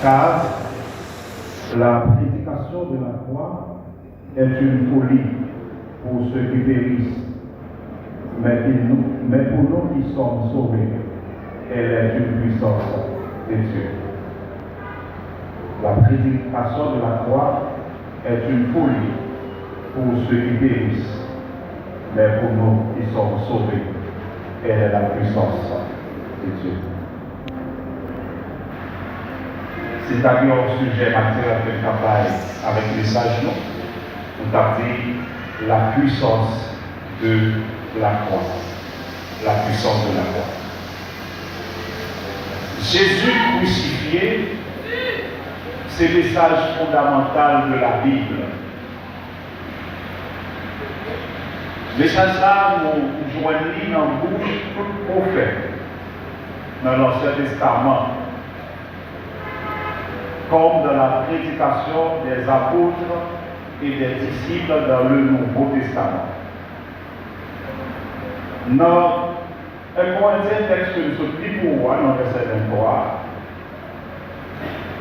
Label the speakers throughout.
Speaker 1: Car la prédication de la croix est une folie pour ceux qui périssent, mais pour nous qui sommes sauvés, elle est une puissance de Dieu. La prédication de la croix est une folie pour ceux qui périssent, mais pour nous qui sommes sauvés, elle est la puissance de Dieu. C'est-à-dire au sujet matériel de travail avec les sages, nous avons dit la puissance de la croix. La puissance de la croix. Jésus crucifié, c'est le message fondamental de la Bible. Le message là, nous joignons dans la bouche tout prophète dans l'Ancien Testament, comme dans la prédication des apôtres et des disciples dans le Nouveau Testament. Dans un Corinthien texte que nous sommes pris pour moi, dans le verset 23,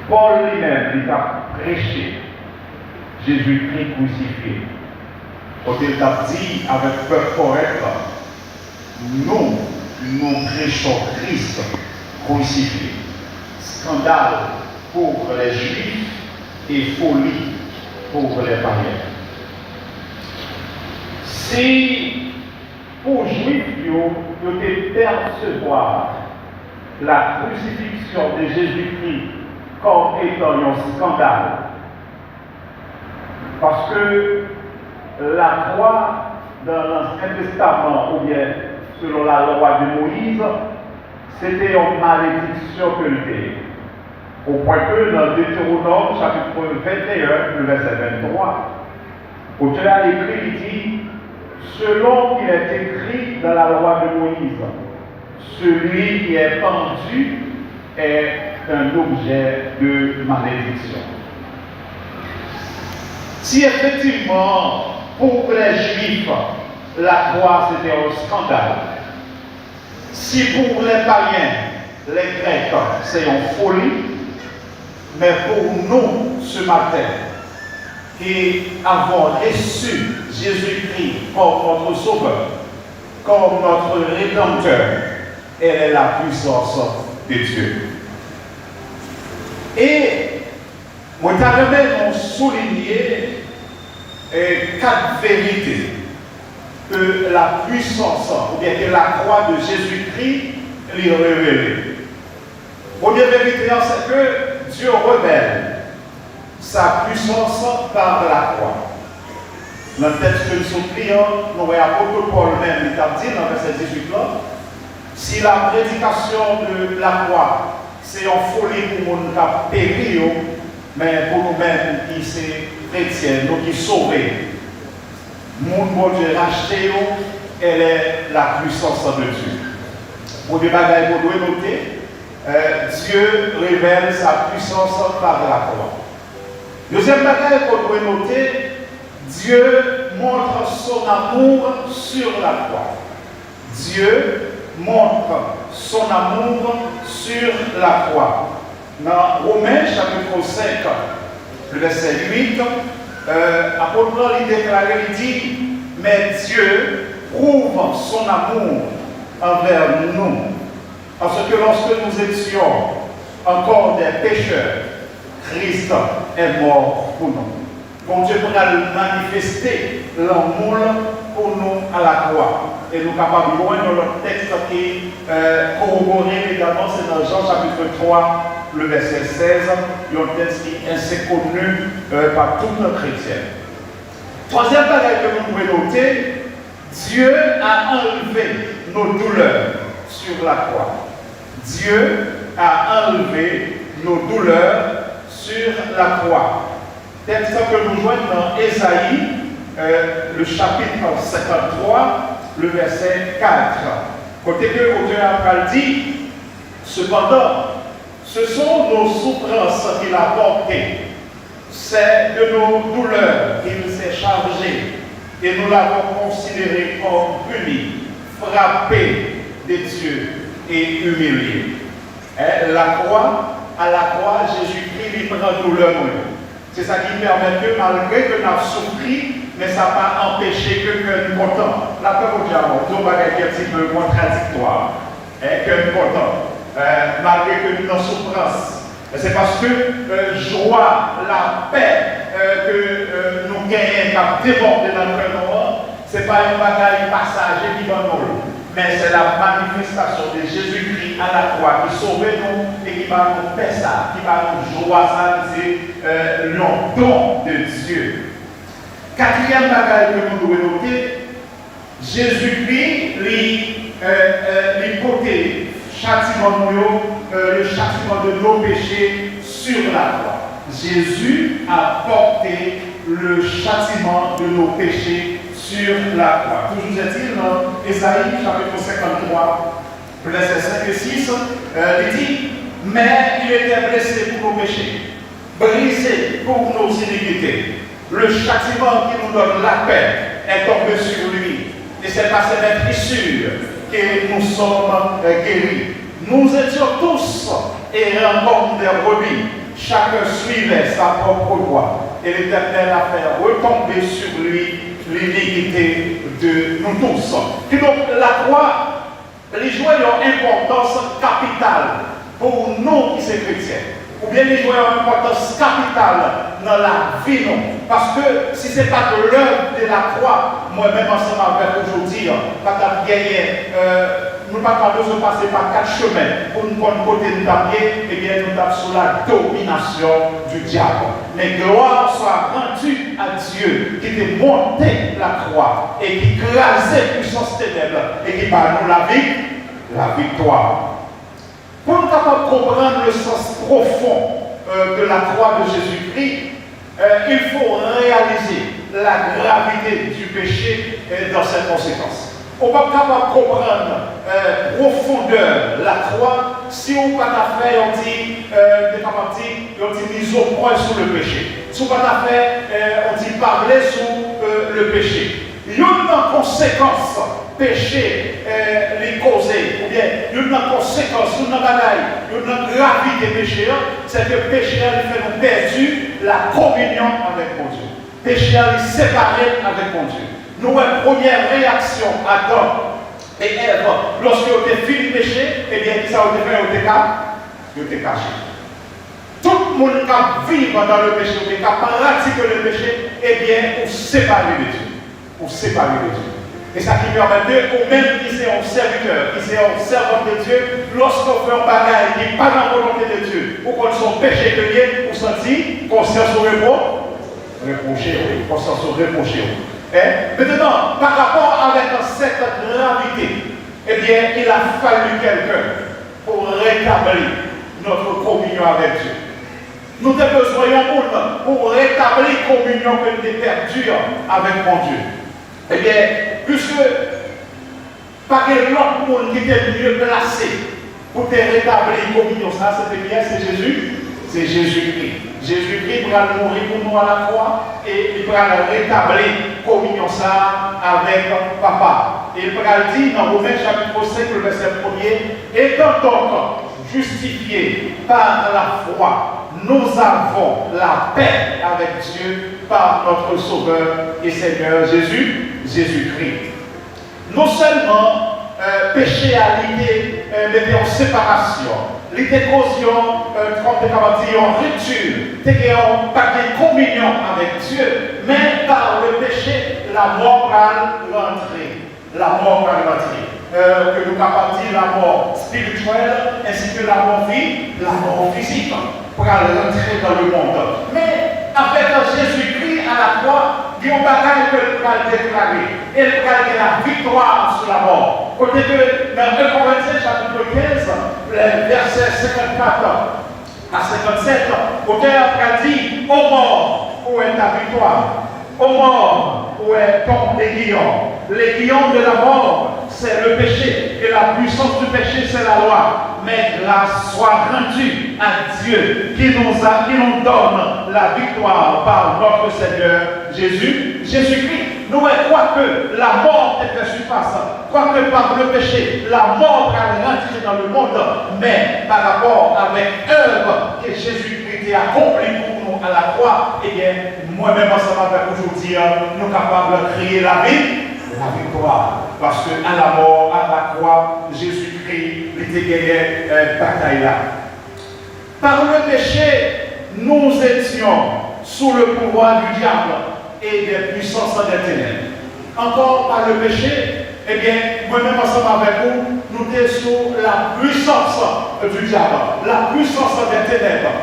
Speaker 1: Paul lui-même, il a prêché Jésus-Christ crucifié. Quand il a dit avec peur correcte, nous prêchons Christ crucifié. Scandale pour les Juifs et folie pour les païens. Si pour les Juifs, ils devaient percevoir la crucifixion de Jésus-Christ comme étant un scandale, parce que la croix dans l'Ancien Testament, ou bien selon la loi de Moïse, c'était une malédiction que l'était. Au point que dans Deutéronome, chapitre 21, le verset 23, Auteur a écrit, il dit, selon qu'il est écrit dans la loi de Moïse, celui qui est pendu est un objet de malédiction. Si effectivement, pour les Juifs, la croix c'était un scandale, si pour les païens, les Grecs, c'est une folie, mais pour nous, ce matin, qui avons reçu Jésus-Christ comme notre Sauveur, comme notre Rédempteur, elle est la puissance de Dieu. Et, moi, j'aimerais souligner 4 vérités que la puissance, ou bien que la croix de Jésus-Christ lui révèle. Première vérité, c'est que Dieu révèle sa puissance par la croix. Dans le texte que nous sommes priant, nous voyons l'apôtre Paul même, il a dit dans le verset 18 là, si la prédication de la croix, c'est en folie pour nous qui périr, mais pour nous-mêmes qui sommes chrétiens, nous qui sommes sauvés, mon Dieu racheté, elle est la puissance de Dieu. Pour des bagages, vous devez noter, Dieu révèle sa puissance par la croix. Deuxième bagage qu'on doit noter, Dieu montre son amour sur la croix. Dieu montre son amour sur la croix. Dans Romains chapitre 5, le verset 8, apôtre Paul il déclare, il dit, mais Dieu prouve son amour envers nous, parce que lorsque nous étions encore des pécheurs, Christ est mort pour nous. Bon Dieu pourra manifester l'amour pour nous à la croix. Et nous sommes capables de voir dans le texte qui corrobore également, c'est dans Jean chapitre 3, le verset 16, un texte qui est assez connu par tous nos chrétiens. Troisième bagage que nous pouvons noter, Dieu a enlevé nos douleurs sur la croix. Dieu a enlevé nos douleurs sur la croix. Texte que nous joignons dans Ésaïe, le chapitre 53, le verset 4. Côté que l'auteur a dit, cependant, ce sont nos souffrances qu'il a portées, c'est de nos douleurs qu'il s'est chargé, et nous l'avons considéré comme puni, frappé de Dieu et humilié. La croix à la croix, Jésus-Christ lui prend douleur. C'est ça qui permet que malgré que nous avons souffert, mais ça n'a pas empêché que nous sommes contents. La peur au diable, nous avons un petit peu contradictoire. Que nous sommes contents. Malgré que nous sommes en souffrance. C'est parce que joie, la paix que nous gagnons, qui déborde dans notre cœur, ce n'est pas une bagaille passager qui va nous. Mais c'est la manifestation de Jésus-Christ à la croix qui sauve nous et qui va nous faire ça, qui va nous joie ça, c'est le don de Dieu. Quatrième bagaille que nous devons noter, Jésus-Christ lui portait le châtiment de nos péchés sur la croix. Jésus a porté le châtiment de nos péchés sur la croix. Toujours est-il dans Ésaïe chapitre 53, versets 5 et 6, il dit, mais il était blessé pour nos péchés, brisé pour nos iniquités. Le châtiment qui nous donne la paix est tombé sur lui. Et c'est par cette blessure que nous sommes guéris. Nous étions tous errants comme des brebis. Chacun suivait sa propre voie. Et l'Éternel a fait retomber sur lui l'iniquité de nous tous. Et donc la croix, les jouets ont une importance capitale pour nous qui sommes chrétiens. Ou bien les jouets ont une importance capitale dans la vie. Non. Parce que si ce n'est pas de l'œuvre de la croix, moi-même ensemble avec aujourd'hui, pas gagner, nous n'avons pas besoin de passer par 4 chemins pour nous prendre côté de papier, et bien nous sommes sous la domination du diable. Mais gloire soit rendue à Dieu qui t'a monté la croix et qui crasait puissance ténèbres et qui par nous la victoire. Pour nous capables de comprendre le sens profond de la croix de Jésus-Christ, il faut réaliser la gravité du péché dans ses conséquences. On ne peut pas comprendre profondeur la croix si on ne peut pas faire, on dit mise au point sur le péché. Si on ne peut pas faire, on dit parler sur le péché. Il y a une conséquence péché les causés, ou bien une conséquence, une bagaille, une gravité péché, c'est que le péché fait nous perdre la communion avec mon Dieu. Péché séparé avec mon Dieu. Nous, une première réaction à Adam et Ève, lorsqu'ils ont fini le péché, eh bien, ça a été fait, ils ont été cachés. Tout le monde qui vit dans le péché, qui pratique le péché, eh bien, on sépare de Dieu. On sépare de Dieu. Et ça qui permet de, ou même qui c'est un serviteur, qui c'est un servant de Dieu, lorsqu'on fait un bagage qui n'est pas dans la volonté de Dieu, ou qu'on son péché que lié, on s'en dit, conscience au reprocher, conscience au reprocher. Maintenant, par rapport avec cette gravité, eh bien, il a fallu quelqu'un pour rétablir notre communion avec Dieu. Nous avons besoin d'un monde pour rétablir la communion que nous avons perdue avec mon Dieu. Eh bien, puisque pas que l'autre monde qui était mieux placé pour te rétablir la communion, ça c'était bien, c'est Jésus. C'est Jésus-Christ. Jésus-Christ va mourir pour nous à la croix et il va rétablir la communion ça avec Papa. Et il va dire dans Romains chapitre 5, le verset 1er, étant donc justifiés par la foi, nous avons la paix avec Dieu par notre Sauveur et Seigneur Jésus-Christ. Non seulement péché à l'idée mettait en séparation, l'idée causion, en rupture, pas de communion avec Dieu, mais par le péché, la mort va rentrer. La mort va rentrer. Que nous avons dit la mort spirituelle ainsi que la mort physique, pour rentrer dans le monde. Mais avec Jésus-Christ à la croix, il y a un bagage que nous allons déclarer. Et nous allons la victoire sur la mort. Côté que dans 1 Corinthiens chapitre 15, verset 54 à 57, l'auteur a dit, ô mort, où est ta victoire? Ô mort, où est ton aiguillon? L'aiguillon de la mort, c'est le péché. Et la puissance du péché, c'est la loi. Mais grâce soit rendue à Dieu qui nous donne la victoire par notre Seigneur Jésus-Christ. nous croyons que la mort est fait surface, croyons que par le péché, la mort va rentrer dans le monde, mais par rapport avec l'œuvre que Jésus-Christ a accomplie pour nous à la croix, eh bien, moi-même ensemble avec aujourd'hui, nous sommes capables de créer la victoire. Parce qu'à la mort, à la croix, Jésus-Christ était gagné bataille là. Par le péché, nous étions sous le pouvoir du diable et des puissances des ténèbres. Encore par le péché, eh bien, moi-même ensemble avec vous, nous étions sous la puissance du diable, la puissance des ténèbres.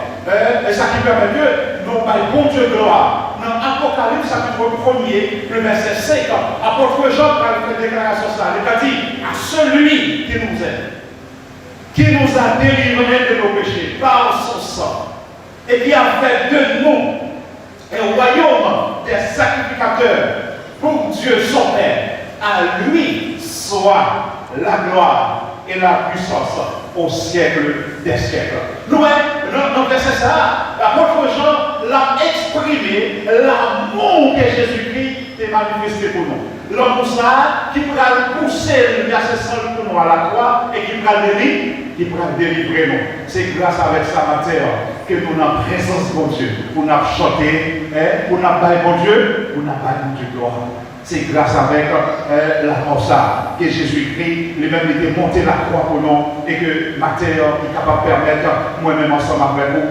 Speaker 1: Et ça qui permet que nous, par bon Dieu gloire, dans Apocalypse chapitre 1er, le verset 5, apôtre Jean par la déclaration ça, il a dit à celui qui nous aime, qui nous a délivrés de nos péchés par son sang, et qui a fait de nous un royaume des sacrificateurs pour Dieu son Père. À lui soit la gloire et la puissance au siècle des siècles. Nous, dans le verset ça, l'apôtre Jean l'a exprimé l'amour que Jésus-Christ est manifesté pour nous. L'homme ça qui pourra pousser le verset saint pour nous à la croix et qui pourra délivrer nous. C'est grâce avec sa matière que nous avons présence de Dieu, pour nous chanter, pour nous bailler mon Dieu, pour nous bailler du gloire. C'est grâce avec la force que Jésus-Christ lui-même était monté la croix pour nous et que matière est capable de permettre moi-même ensemble avec vous.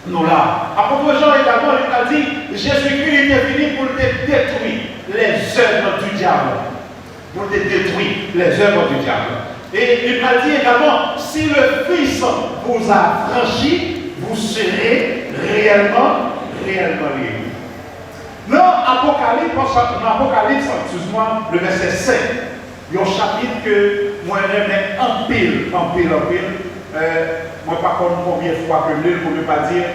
Speaker 1: Nous là. Apôtre Jean également, il a dit Jésus-Christ était venu pour détruire les œuvres du diable. Pour détruire les œuvres du diable. Et il a dit également si le Fils vous a franchi, vous serez réellement libre. Dans Apocalypse, excuse-moi, le verset 5, il y a un chapitre que moi j'aime en pile. Moi, par contre, combien de fois que je pour ne pas dire,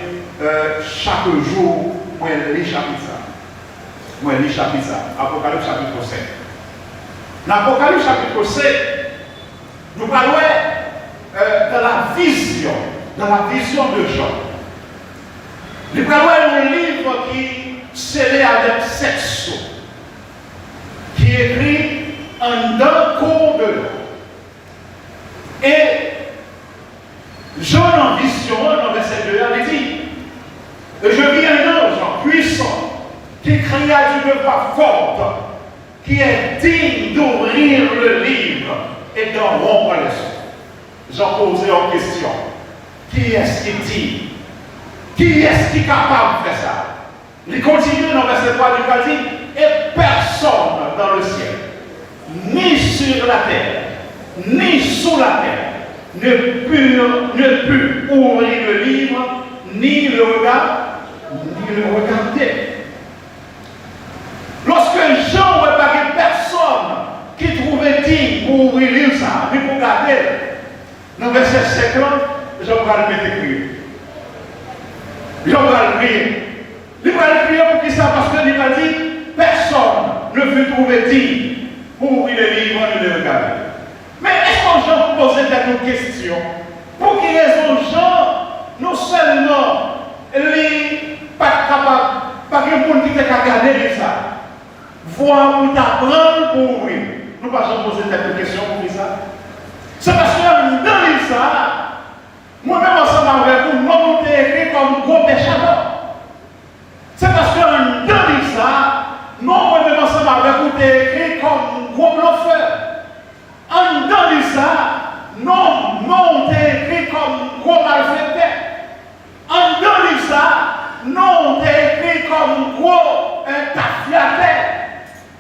Speaker 1: chaque jour, moi je lis chapitre ça. Apocalypse chapitre 5. Dans Apocalypse chapitre 5, nous parlons de la vision de Jean. Nous parlons d'un livre qui scellé avec sexe, qui est écrit en d'un cours de l'eau. Et Jean en vision, dans verset 2, il dit je vis un ange puissant qui cria d'une voix forte, qui est digne d'ouvrir le livre et d'en rompre les sons. Jean posait en question qui est-ce qui dit? Qui est-ce qui est capable de faire ça? Il continue dans verset 3, il va dire et personne dans le ciel, ni sur la terre, ni sous la terre, ne put ouvrir le livre, ni le regarder. Lorsque Jean remarquait personne qui trouvait digne pour ouvrir le livre, ça, ni pour garder, dans verset 50, Jean va le mettre écrit. Jean va le lire. Il va le prier pour qui ça? Parce qu'il m'a dit personne ne fut trouvé digne pour ouvrir le livre et le regarder. Mais est-ce que Jean posait cette question? Pour quelle raison Jean, non seulement, il pas capable, pas que le monde qui était capable de regarder ça, voir ou t'apprendre pour ouvrir. Nous pas Jean poser cette question pour qui ça? C'est parce que dans ça, moi-même ensemble avec vous, nous avons été écrits comme gros pécheurs. C'est parce que dans ça, nous avons ensemble avec vous écrit comme gros bluffeur. En dans ça, nous avons écrit comme gros malfaiteur. En dans ça, nous avons écrit comme gros tafiateur.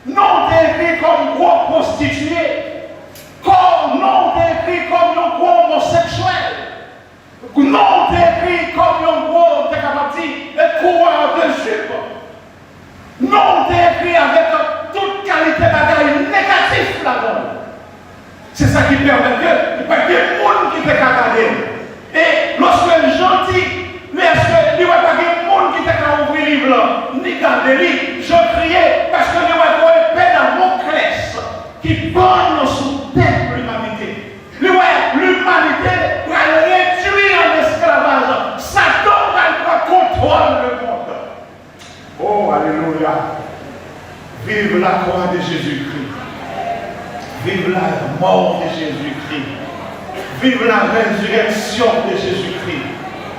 Speaker 1: Nous avons écrit comme gros prostitué. Nous avons écrit comme un gros homosexuel. Non, écrit comme un gros, t'es capable de dire, coureur de jupe. Non, écrit avec toute qualité de bagaille négative là-dedans. C'est ça qui permet que il n'y a pas de monde qui peut regarder. Et lorsque Jean dit, mais est-ce qu'il n'y a pas de monde qui peut ouvrir le livre, ni garder le livre, je priais parce que il y a un Pédamoclès qui bonne Vive la résurrection de Jésus-Christ.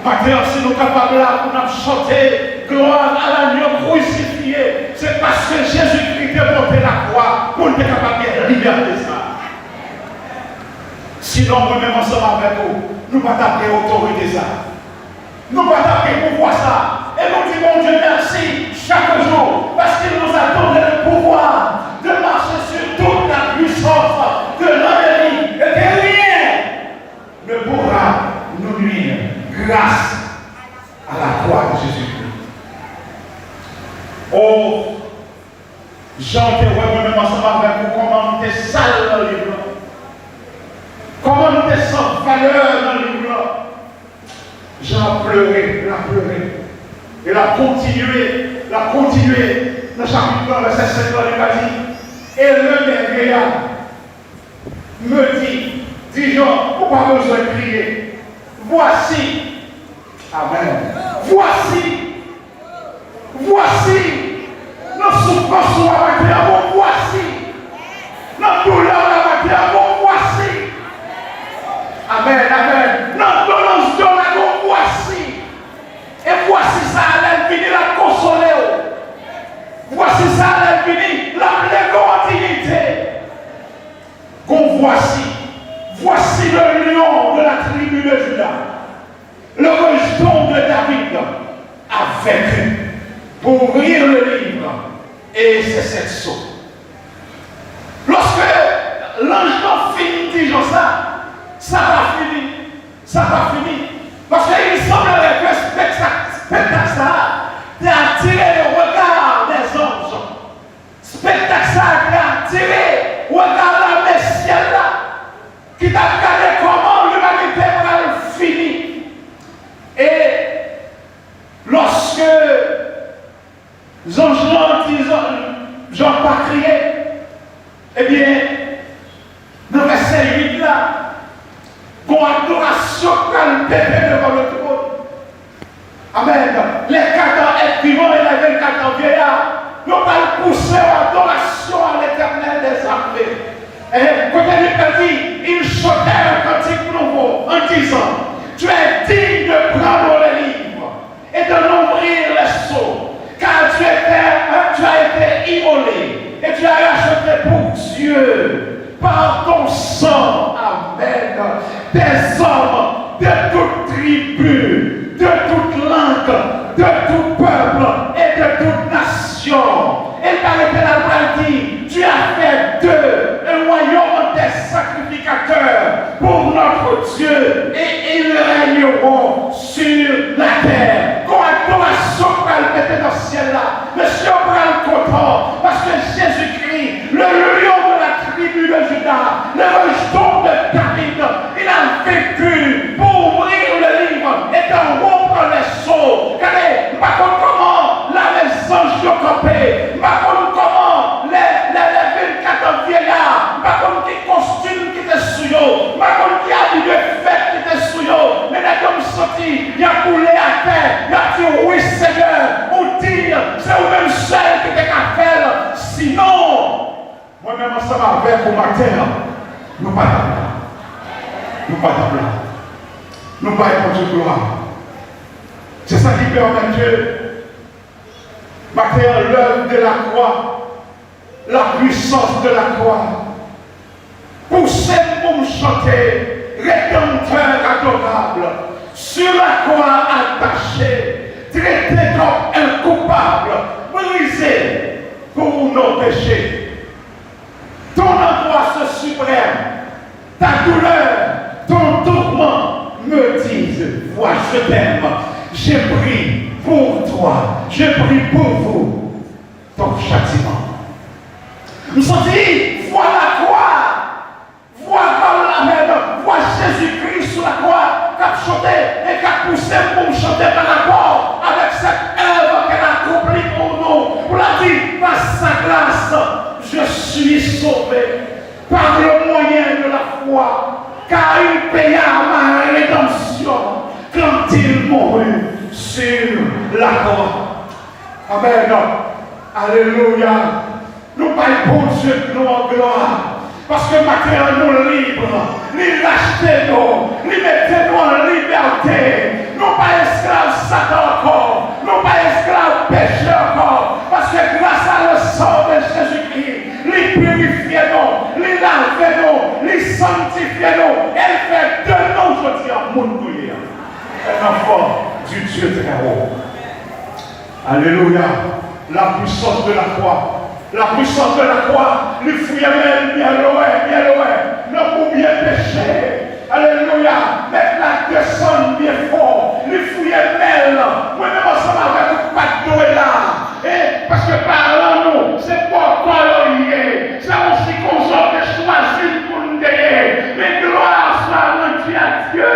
Speaker 1: Maintenant, si nous sommes capables là pour nous chanter gloire à l'agneau crucifié, c'est parce que Jésus-Christ a monté la croix pour nous être capables de libérer ça. Sinon, nous-mêmes ensemble avec vous, nous ne pouvons pas autorité ça. Nous ne pouvons pas pouvoir ça. Et nous disons Dieu merci chaque jour parce qu'il nous a donné le pouvoir de marcher sur toute la puissance de l'ennemi et que rien ne pourra nous nuire grâce à la croix de Jésus-Christ. Oh, Jean te moi-même ensemble avec vous, comment nous te sale dans le livre. Comment nous te sans valeur dans le livre. Jean a pleuré, il a pleuré. Il a continué dans le chapitre 1, verset 5, il a dit, et le vieillard me dit Jean, pourquoi besoin de crier? Voici, amen, voici, nos souffrances sont abattues à mon voici, nos douleurs abattues à mon voici, amen, nos douleurs de la mon voici, et voici ça allait venir la consoler, voici ça allait venir la dignité, voici le lion de la tribu de Juda, le rejeton de David a vaincu pour ouvrir le livre. Et c'est cette saut. Lorsque l'ange finit disant ça va finir. Parce qu'il semblerait que ce spectacle ça a attiré le regard des anges. Spectacle ça a attiré le regard de la ciel là, qui t'a regardé comment l'humanité va finir. Et lorsque les anges Jean pas crié, eh bien, dans le verset 8 là, qu'on adoration quand bébé devant le trône. Amen. Les 4 êtres vivants et les 24 vieillards, nous allons pousser l'adoration à l'éternel des armées. Et quand il a dit, il chantait un cantique nouveau en disant, tu es digne de prendre les livres et de l'ouvrir les sceaux, car tu as été immolé et tu as racheté pour Dieu par ton sang, amen, des hommes de toute tribu, de toute langue, de tout peuple et de toute nation. Et par l'Éternel dit, tu as fait d'eux un royaume des sacrificateurs pour notre Dieu et ils régneront sur la terre. Quand adoration va le mettre dans le ciel là, monsieur bras content parce que Jésus-Christ, le lion de la tribu de Juda, le rejeton de David, il a vécu pour ouvrir le livre et d'en rompre les sceaux. Regardez, pas comment là les anges ont campé, pas comment les 24 vieillards, pas comme qui costume qui était sous eux, pas comme qui habillé de fête qui était sous eux, mais les hommes sortis, il a coulé à terre, il a dit oui Seigneur, on dit c'est vous-même seul qui était qu'à faire, sinon, moi-même ensemble avec vous matin, nous pas d'abord. Nous pas d'abord. Nous pas de gloire. C'est ça qui permet Dieu. Matin, l'œuvre de la croix, la puissance de la croix. Poussez pour me chanter, rédempteur adorable, sur la croix attaché, traité comme un coupable, brisé pour nos péchés. Ton angoisse suprême, ta douleur, ton tourment me disent, vois, je t'aime, j'ai pris pour toi, j'ai pris pour vous ton châtiment. Nous sommes dit, vois la croix, vois comme la même, vois Jésus-Christ sur la croix, qui a chanté et qui a poussé pour me chanter par rapport avec cette œuvre qu'elle a accomplie pour nous. Pour la dire, par sa grâce, je suis sauvé par le moyen de la foi, car il paya ma rédemption quand il mourut sur la croix. Amen. Alléluia. Nous parlons pour Dieu, nous en gloire. Parce que maintenant nous libres. il rachetait nous, il mettait nous en liberté. Nous pas esclaves Satan encore, nous pas esclaves péché encore, parce que grâce à le sang de Jésus-Christ, il purifie nous, il lave nous, il sanctifie nous, elle fait de nous aujourd'hui un monde douillet, un enfant du Dieu très haut. Alléluia, la puissance de la croix. La puissance de la croix, lui fouillait même bien loin, non pour bien pécher. Alléluia, maintenant descend bien fort, lui fouillait même, moi-même ensemble avec vous, pas de Noël là. Et parce que parlons-nous, c'est pourquoi l'on y est. C'est aussi qu'on a choisi pour nous donner. Mais gloire soit rendue à Dieu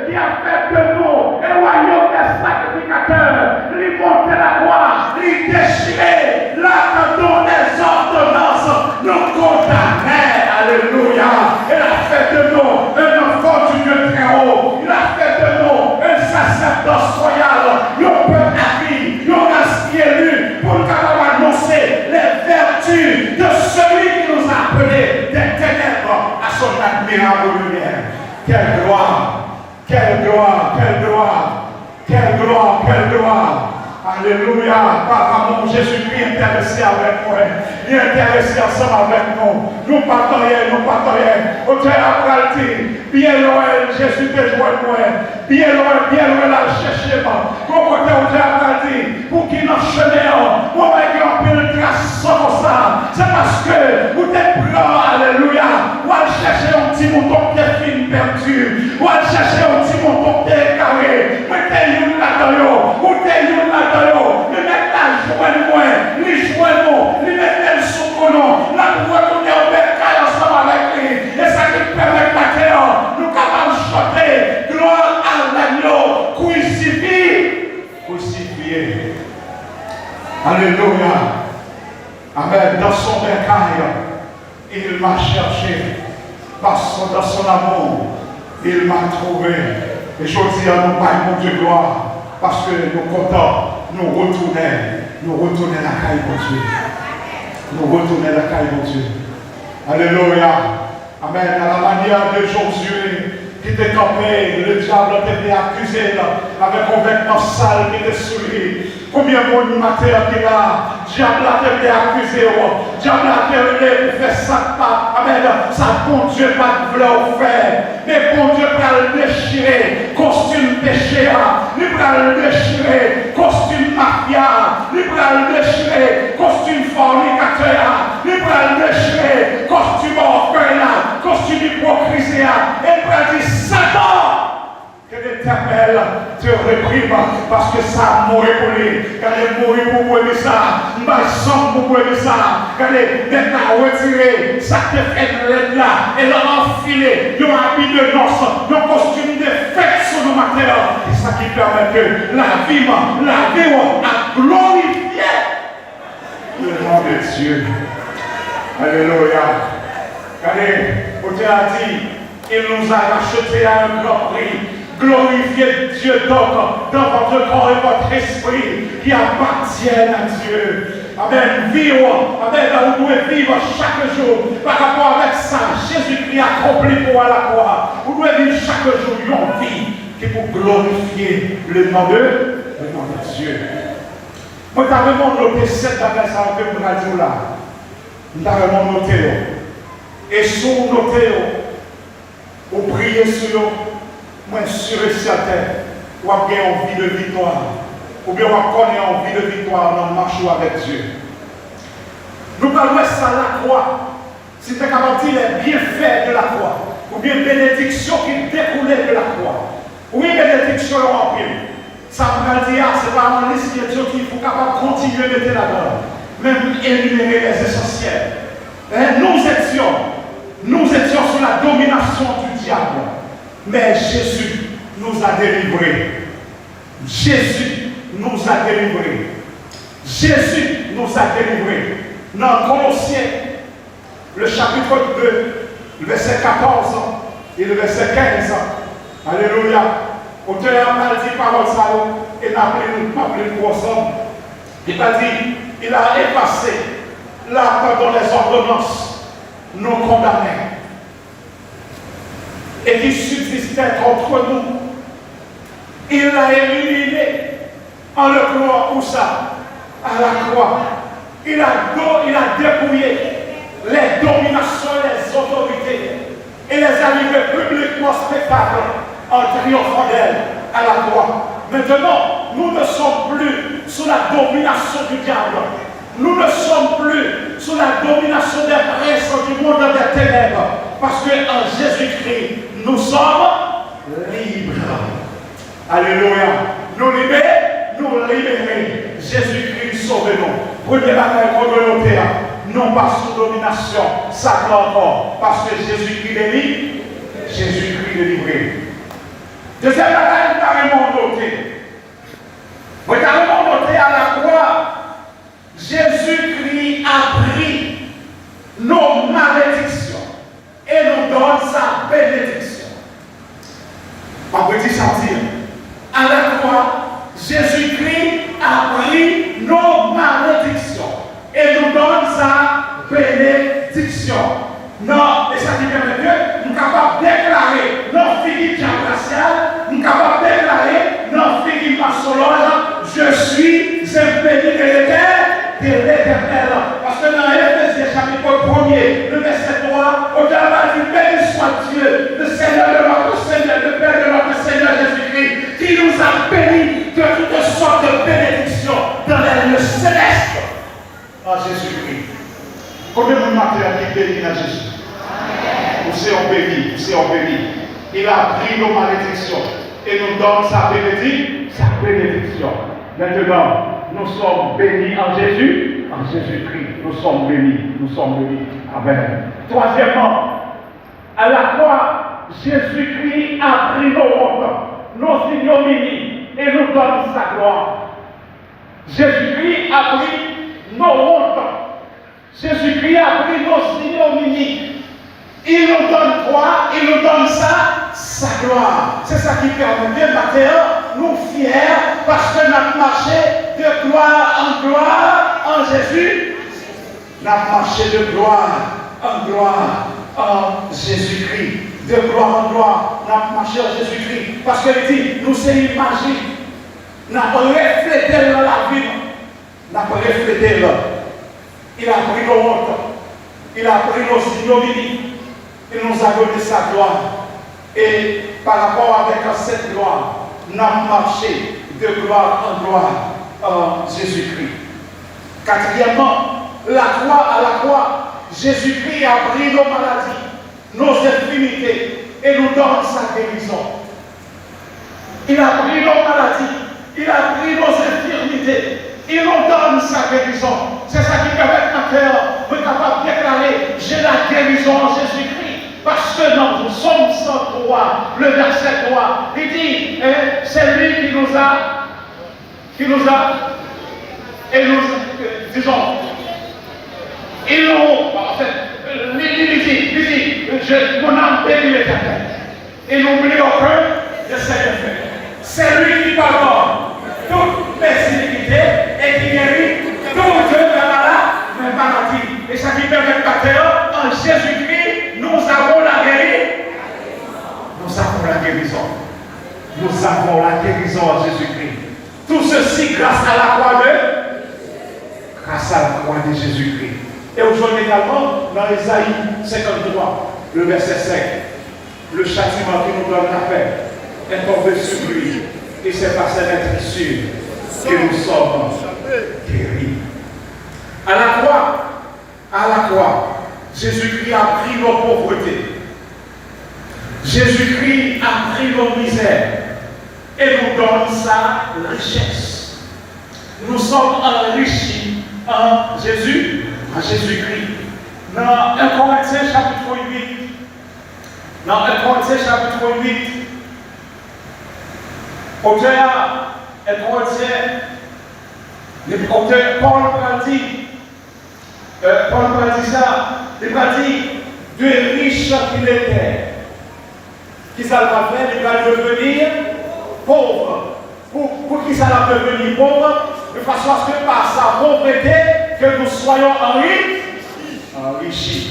Speaker 1: qui a fait de nous un royaume des sacrificateurs. Lui monter la croix, lui déchirer l'acte des ordonnances, nous condamner. Alléluia. Il a fait de nous un enfant du Dieu très haut. Il a fait de nous un sacerdoce royal. Un peuple acquis, un race élu pour annoncer les vertus de celui qui nous a appelés des ténèbres à son admirable lumière. Quelle gloire, quelle gloire, quelle gloire, quelle gloire, quelle gloire. Alléluia, Papa, mon Jésus-Christ intéressé avec moi, il est intéressé ensemble avec nous. Nous partons, auteur après le bien loin, Jésus te joint moi, bien loin, là, cherchez-moi. Mon côté, auteur après pour qu'il n'enchaîne, pour avec un peu de grâce comme ça, c'est parce que vous êtes prêts, alléluia, vous allez chercher un petit mouton qui est fin perdu, vous allez chercher un petit mouton qui est carré, mettez une là-dedans, ou t'es une là-dedans, mais maintenant, joignez-moi, les joignez-nous, les mettez sous mon nom, là, vous retournez au bercail ensemble avec lui, et ça qui permet maintenant, nous capables de chanter, gloire à l'agneau, crucifié. Alléluia. Amen. Dans son bercail, il m'a cherché. Dans son amour, il m'a trouvé. Et je dis à nous, Père, mon Dieu, gloire. Parce que nous contents, nous retournons la caille, mon Dieu. Nous retournons la caille, mon Dieu. Alléluia. Amen. À la manière de Josué, qui était campé, le diable était accusé avec un vêtement sale qui était sous lui. Combien de monde matin qui est là, diable a été accusé, diable a été pour faire ça, amen, ça bon Dieu pas de vouloir faire, mais bon Dieu va le déchirer, costume péché, il va le déchirer, costume mafia, il va le déchirer, costume fornicateur, il va le déchirer, costume orgueil, costume hypocrisie, il va dire Satan. Que l'Éternel te réprime parce que ça a mouru pour lui. Quand il est mouru pour moi, ça, ma sang pour moi, ça. Quand il est maintenant retiré, ça te fait l'aide là, et l'a enfilé, il a un habit de noces, un costume de fête sur nos matériaux. Et ça qui permet que la vie a glorifié le nom de Dieu. Alléluia. Regardez, on a dit, il nous a rachetés à un grand prix. Glorifiez Dieu donc dans votre corps et votre esprit qui appartiennent à Dieu. Amen. Vivre, amen. Vous devez vivre chaque jour par rapport avec ça. Jésus-Christ accompli pour à la croix. Vous devez vivre chaque jour une vie qui pour glorifier le nom de Dieu. Moi, je vais vraiment noter cette affaire que je vais dire là. Je vais vraiment noter. Et sur noter, vous priez sur eux. Moi, sûr et certain, vous avez envie de victoire, ou bien vous avez envie de victoire dans le marche avec Dieu. Nous parlons de ça la croix. Si tu es capable de dire les bienfaits de la croix, ou bien bénédiction qui découlait de la croix. Oui, bénédiction en pile. Ça me dit, c'est pas un liste qui faut capable de continuer à mettre là-dedans, même énumérer les essentiels. Nous étions sous la domination du diable. Mais Jésus nous a délivrés. Jésus nous a délivrés. Jésus nous a délivrés. Dans Colossiens, le chapitre 2, le verset 14 et le verset 15. Alléluia. Auteur a dit parole ça, et n'a pas pris pour ensemble. Il a dit, il a effacé l'acte dans les ordonnances non condamnées. et qui subsistait entre nous. Il l'a éliminé en le croix. Où ça? À la croix. Il a dépouillé les dominations, les autorités et les a livrés publiquement spectacle en triomphant d'elle à la croix. Maintenant, nous ne sommes plus sous la domination du diable. Nous ne sommes plus sous la domination des princes du monde des ténèbres. Parce qu'en Jésus-Christ, nous sommes libres. Alléluia. Nous libérer. Jésus-Christ sauve-nous. Premier bagaille qu'on doit noter, non pas sous domination, ça encore. Parce que Jésus-Christ est libre, Jésus-Christ est livré. Deuxième bagaille, carrément noté. Vous avez carrément noté à la croix, Jésus-Christ a pris nos malédictions et nous donne sa bénédiction. On peut dire ça dire. À la croix, Jésus-Christ a pris nos malédictions et nous donne sa bénédiction. Non, et ça dit permet que nous sommes capables de déclarer nos figures raciales, nous sommes capables de déclarer nos figures masologes, je suis un béni de l'Éternel. Parce que dans Éphésiens chapitre 1er, le verset 3, au-delà du béni soit Dieu, le Seigneur de notre Seigneur, le Père de notre Seigneur Jésus-Christ, qui nous a bénis de toutes sortes de bénédictions dans les lieux célestes en Jésus-Christ. Combien de matériel qui bénit dans Jésus? Vous serez bénis, vous serez bénis. Il a pris nos malédictions et nous donne sa bénédiction. Maintenant, nous sommes bénis en Jésus, en Jésus-Christ. Nous sommes bénis, nous sommes bénis. Amen. Troisièmement, à la croix, Jésus-Christ a pris nos hontes, nos ignominies et nous donne sa gloire. Jésus-Christ a pris nos hontes. Jésus-Christ a pris nos ignominies. Il nous donne quoi? Il nous donne sa gloire. C'est ça qui permet de matin, nous fiers, parce que nous marché de gloire en gloire en Jésus. Nous marché de gloire en Jésus-Christ. De gloire en gloire, nous marché en Jésus-Christ. Parce qu'il dit, nous c'est imagine. Nous avons reflété dans la vie. Nous avons reflété là. Il a pris nos hontes. Il a pris nos ignominies. Il nous a donné sa gloire. Et par rapport avec cette gloire, nous avons marché de gloire en gloire en Jésus-Christ. Quatrièmement, à la croix, Jésus-Christ a pris nos maladies, nos infirmités et nous donne sa guérison. Il a pris nos maladies, il a pris nos infirmités, il nous donne sa guérison. C'est ça qui permet à cœur de capable de déclarer j'ai la guérison en Jésus-Christ. Parce que nous sommes sans toi, le verset 3, il dit, c'est lui qui nous a, et nous, disons, il dit, mon âme bénit l'Éternel, et n'oublie aucun de ses bienfaits. C'est lui qui pardonne toutes les iniquités et qui guérit toutes les maladies. Et ça qui permet de battre en Jésus-Christ, nous avons la guérison. Nous avons la guérison. Nous avons la guérison en Jésus-Christ. Tout ceci grâce à la croix de Jésus-Christ. Et aujourd'hui également, dans Ésaïe 53, le verset 5, le châtiment qui nous donne la paix est tombé sur lui. Et c'est par cette écriture que nous sommes guéris. À la croix, Jésus-Christ a pris nos pauvretés. Jésus-Christ a pris nos misères et nous donne sa richesse. Nous sommes enrichis en Jésus-Christ. Dans 1 Corinthiens chapitre 8, Paul a dit ça, il a dit, de riche qu'il était, qui ça va faire, il va devenir pauvre. Pour qui ça va devenir pauvre? De façon à ce que par sa pauvreté, que nous soyons enrichis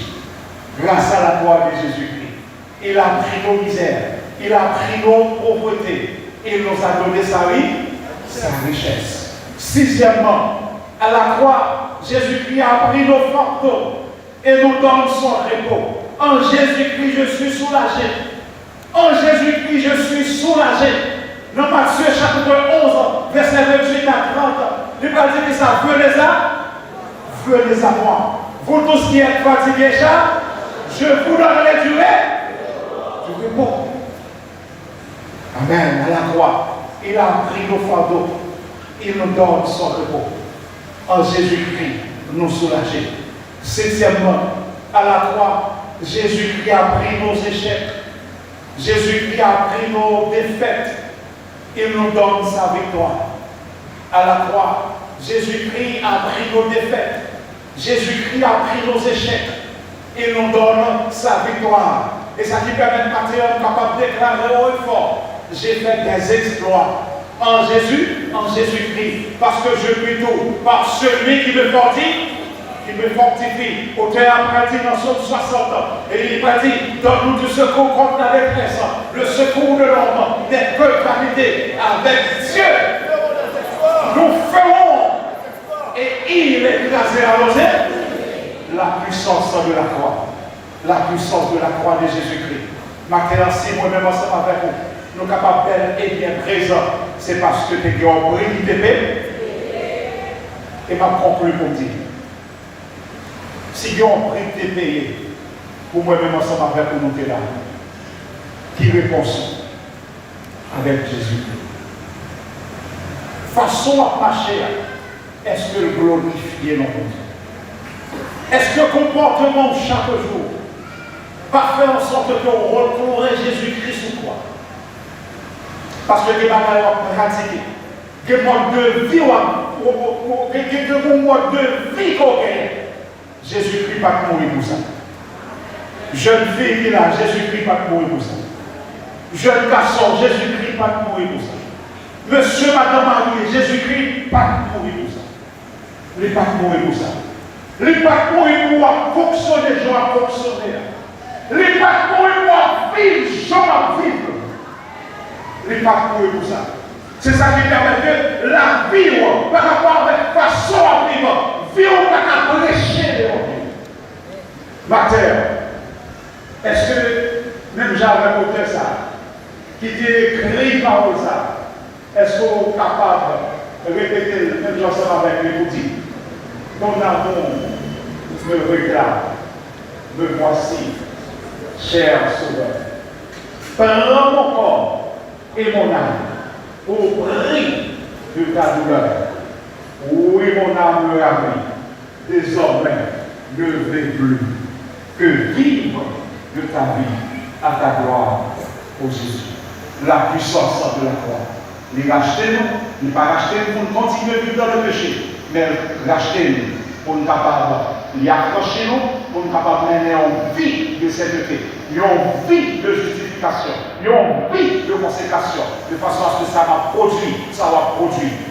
Speaker 1: grâce à la croix de Jésus-Christ. Il a pris nos misères. Il a pris nos pauvretés. Il nous a donné sa richesse. Sixièmement, à la croix, Jésus-Christ a pris nos fardeaux et nous donne son repos. En Jésus-Christ, je suis soulagé. En Jésus-Christ, je suis soulagé. Dans Matthieu chapitre 11, verset 28 à 30, il va dire que ça, venez à moi. Vous tous qui êtes fatigués, je vous donnerai du repos. Amen. À la croix, il a pris nos fardeaux. Il nous donne son repos. En Jésus-Christ, nous soulager. Septièmement, à la croix, Jésus-Christ a pris nos échecs. Jésus-Christ a pris nos défaites. Il nous donne sa victoire. À la croix, Jésus-Christ a pris nos défaites. Jésus-Christ a pris nos échecs. Il nous donne sa victoire. Et ça qui permet de Matthieu capable de déclarer haut et fort: j'ai fait des exploits en Jésus-Christ, parce que je puis tout, par celui qui me fortifie. Auteur a dit dans Psaume 60, et il m'a dit: donne-nous du secours contre la détresse. Le secours de l'homme n'est que vanité. Avec Dieu, nous ferons, et il est écrasé à l'osée, la puissance de la croix. La puissance de la croix de Jésus-Christ. Maintenant, si moi-même ensemble avec vous, nous sommes capables d'être bien présents, c'est parce que tu es en brille de paix. Et ma conclue pour dire: si tu as un prix de payer, pour moi-même ensemble avec vous, nous sommes là. Qui répond avec Jésus-Christ? Façon à marcher, est-ce que le glorifier non? Est-ce que le comportement chaque jour va faire en sorte qu'on retrouve Jésus-Christ ou quoi? Parce que les bagages pratiqués, que le mode de vie, mode de vie qu'on gagne, Jésus-Christ va mourir pour ça. Jeune fille qui est là, Jésus-Christ va mourir pour ça. Jeune garçon, Jésus-Christ va mourir pour ça. Monsieur, madame, marié, Jésus-Christ va mourir pour ça. Il va mourir pour ça. Il va mourir pour fonctionner, je vais fonctionner. Il va mourir pour vivre, je vais vivre. Il va mourir pour ça. C'est ça qui permet que la vie, par rapport à la façon à vivre, vivre par la prêcher de vie. Ma terre, est-ce que, même j'avais côté ça, qui dit écrit par ça, est-ce qu'on est capable de répéter, même j'en avec les outils? Ton amour me réclame, me voici, cher Sauveur. Prends mon corps et mon âme au prix de ta douleur. Oui, mon âme me ravit. Désormais, ne vais plus que vivre de ta vie à ta gloire, ô Jésus. La puissance de la croix. Il racheter nous, il pas racheter nous pour continuer à vivre dans le péché, mais racheter nous pour nous capables d'y accrocher nous, pour nous capables de mener en vie de sainteté, une vie de justification, une vie de consécration, de façon à ce que ça va produire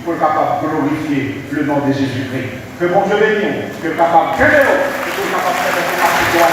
Speaker 1: pour être capable de glorifier le nom de Jésus-Christ. Que mon Dieu bénisse, que capable de créer, que capable de faire